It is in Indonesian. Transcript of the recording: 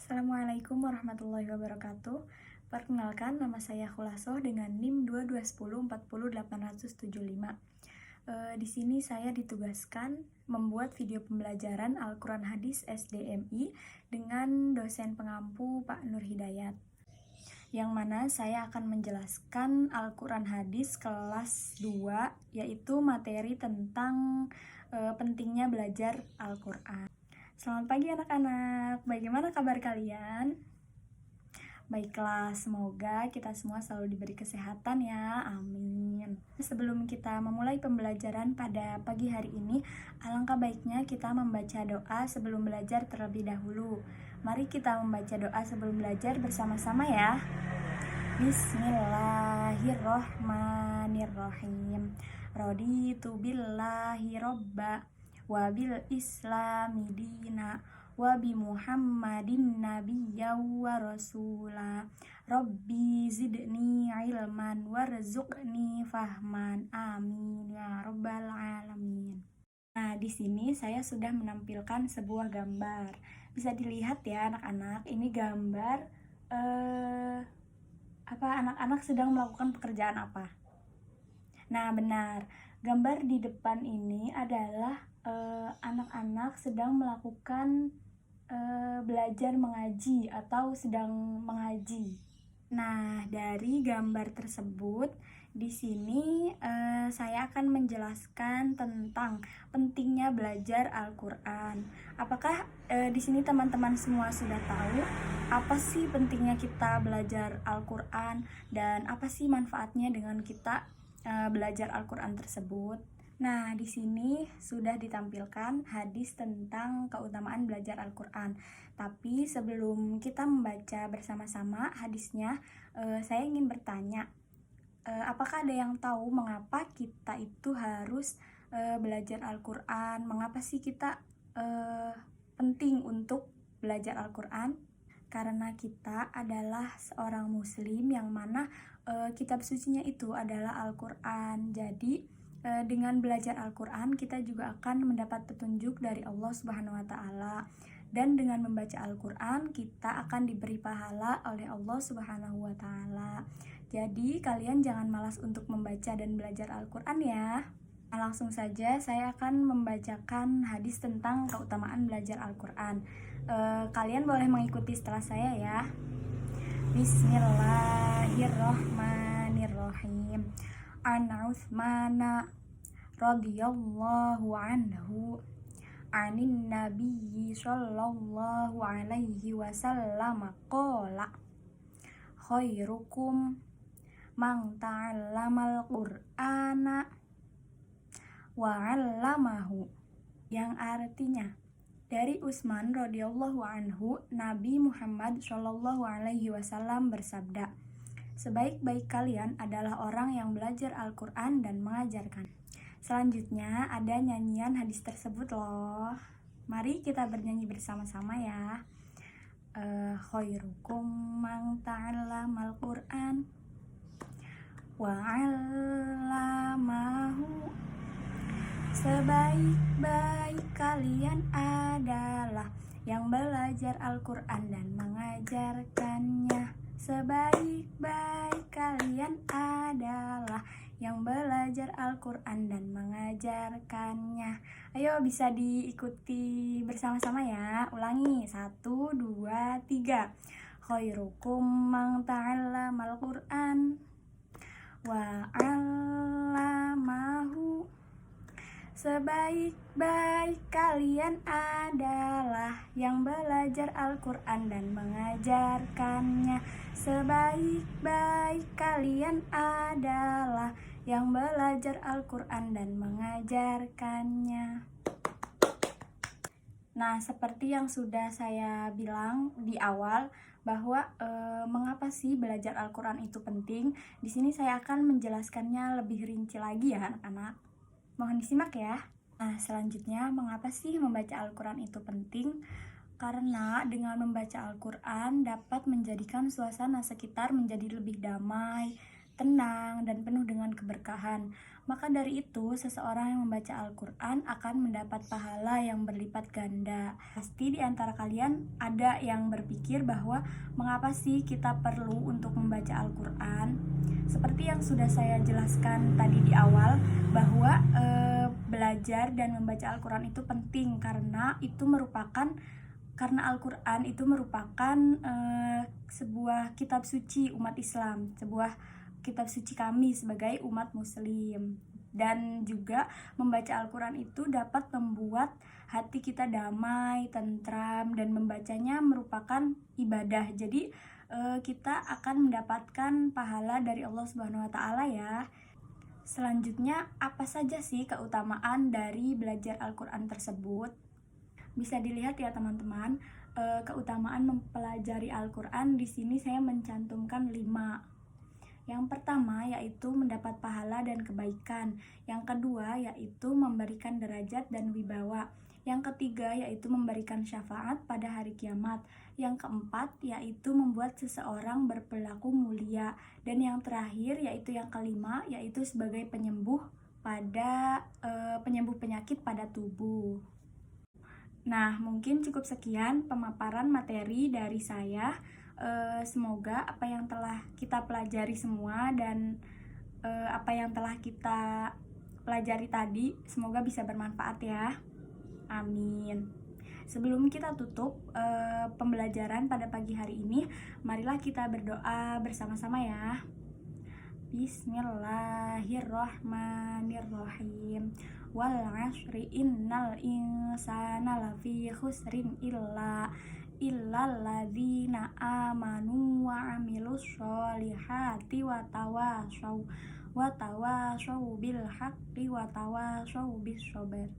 Assalamualaikum warahmatullahi wabarakatuh. Perkenalkan, nama saya Khulasoh dengan NIM 221040875. Di sini saya ditugaskan membuat video pembelajaran Al-Quran Hadis SDMI dengan dosen pengampu Pak Nur Hidayat, yang mana saya akan menjelaskan Al-Quran Hadis kelas 2, yaitu materi tentang pentingnya belajar Al-Quran. Selamat pagi anak-anak, bagaimana kabar kalian? Baiklah, semoga kita semua selalu diberi kesehatan ya, amin. Sebelum kita memulai pembelajaran pada pagi hari ini, alangkah baiknya kita membaca doa sebelum belajar terlebih dahulu. Mari kita membaca doa sebelum belajar bersama-sama ya. Bismillahirrohmanirrohim. Raditu billahi robba wabil islami dina wabi muhammadin nabiyya wa rasula rabbi zidni ilman warzuqni fahman amin ya rabbal alamin. Nah, di sini saya sudah menampilkan sebuah gambar. Bisa dilihat ya anak-anak, ini gambar anak-anak sedang melakukan pekerjaan apa? Nah, benar. Gambar di depan ini adalah anak-anak sedang melakukan belajar mengaji atau sedang mengaji. Nah, dari gambar tersebut di sini saya akan menjelaskan tentang pentingnya belajar Al-Quran. Apakah di sini teman-teman semua sudah tahu apa sih pentingnya kita belajar Al-Quran dan apa sih manfaatnya dengan kita belajar Al-Quran tersebut? Nah, di sini sudah ditampilkan hadis tentang keutamaan belajar Al-Quran. Tapi sebelum kita membaca bersama-sama hadisnya, saya ingin bertanya, apakah ada yang tahu mengapa kita itu harus belajar Al-Quran? Mengapa sih kita penting untuk belajar Al-Quran? Karena kita adalah seorang muslim yang mana kitab sucinya itu adalah Al-Quran. Jadi dengan belajar Al-Quran kita juga akan mendapat petunjuk dari Allah Subhanahu wa Ta'ala, dan dengan membaca Al-Quran kita akan diberi pahala oleh Allah Subhanahu wa Ta'ala. Jadi kalian jangan malas untuk membaca dan belajar Al-Quran ya. Nah, langsung saja saya akan membacakan hadis tentang keutamaan belajar Al-Quran. Kalian boleh mengikuti setelah saya ya. Bismillahirrohmanirrohim. An Utsmana radhiyallahu anhu anin nabiyyi sallallahu alaihi wasallam qala khairukum man ta'allamal qur'ana wa 'allamahu, yang artinya, dari Utsman radhiyallahu anhu, Nabi Muhammad shallallahu alaihi wasallam bersabda, sebaik-baik kalian adalah orang yang belajar Al-Quran dan mengajarkan. Selanjutnya ada nyanyian hadis tersebut loh. Mari kita bernyanyi bersama-sama ya. Khairukum man ta'allamal Qur'an wa 'allamahu. Sebaik-baik kalian adalah yang belajar Al-Quran dan mengajarkannya. Sebaik-baik kalian adalah yang belajar Al-Quran dan mengajarkannya. Ayo, bisa diikuti bersama-sama ya. Ulangi, 1, 2, 3. Khairukum man ta'allamal Qur'an wa 'allamahu. Sebaik-baik kalian adalah yang belajar Al-Quran dan mengajarkannya. Sebaik-baik kalian adalah yang belajar Al-Quran dan mengajarkannya. Nah, seperti yang sudah saya bilang di awal bahwa mengapa sih belajar Al-Quran itu penting, di sini saya akan menjelaskannya lebih rinci lagi ya anak-anak. Mohon disimak ya. Nah, selanjutnya, mengapa sih membaca Al-Quran itu penting? Karena dengan membaca Al-Quran dapat menjadikan suasana sekitar menjadi lebih damai, tenang, dan penuh dengan keberkahan. Maka dari itu, seseorang yang membaca Al-Quran akan mendapat pahala yang berlipat ganda. Pasti di antara kalian ada yang berpikir bahwa mengapa sih kita perlu untuk membaca Al-Quran? Seperti yang sudah saya jelaskan tadi di awal, bahwa belajar dan membaca Al-Quran itu penting karena Al-Quran itu merupakan sebuah kitab suci umat Islam, sebuah kitab suci kami sebagai umat muslim. Dan juga membaca Al-Quran itu dapat membuat hati kita damai, tentram, dan membacanya merupakan ibadah. Jadi kita akan mendapatkan pahala dari Allah Subhanahu wa Ta'ala ya. Selanjutnya, apa saja sih keutamaan dari belajar Al-Quran tersebut? Bisa dilihat ya teman-teman, keutamaan mempelajari Al-Quran di sini saya mencantumkan 5. Yang pertama yaitu mendapat pahala dan kebaikan. Yang kedua yaitu memberikan derajat dan wibawa. Yang ketiga yaitu memberikan syafaat pada hari kiamat. Yang keempat yaitu membuat seseorang berperilaku mulia. Dan yang terakhir yaitu yang kelima yaitu sebagai penyembuh penyakit pada tubuh. Nah, mungkin cukup sekian pemaparan materi dari saya. Semoga apa yang telah kita pelajari semua dan apa yang telah kita pelajari tadi semoga bisa bermanfaat ya. Amin. Sebelum kita tutup pembelajaran pada pagi hari ini, marilah kita berdoa bersama-sama ya. Bismillahirrahmanirrahim. Wal 'asri innal insana lafi khusrin illal ladzina amanu wa 'amilus sholihati wa tawashaw bil haqqi wa tawashaw bis sabr.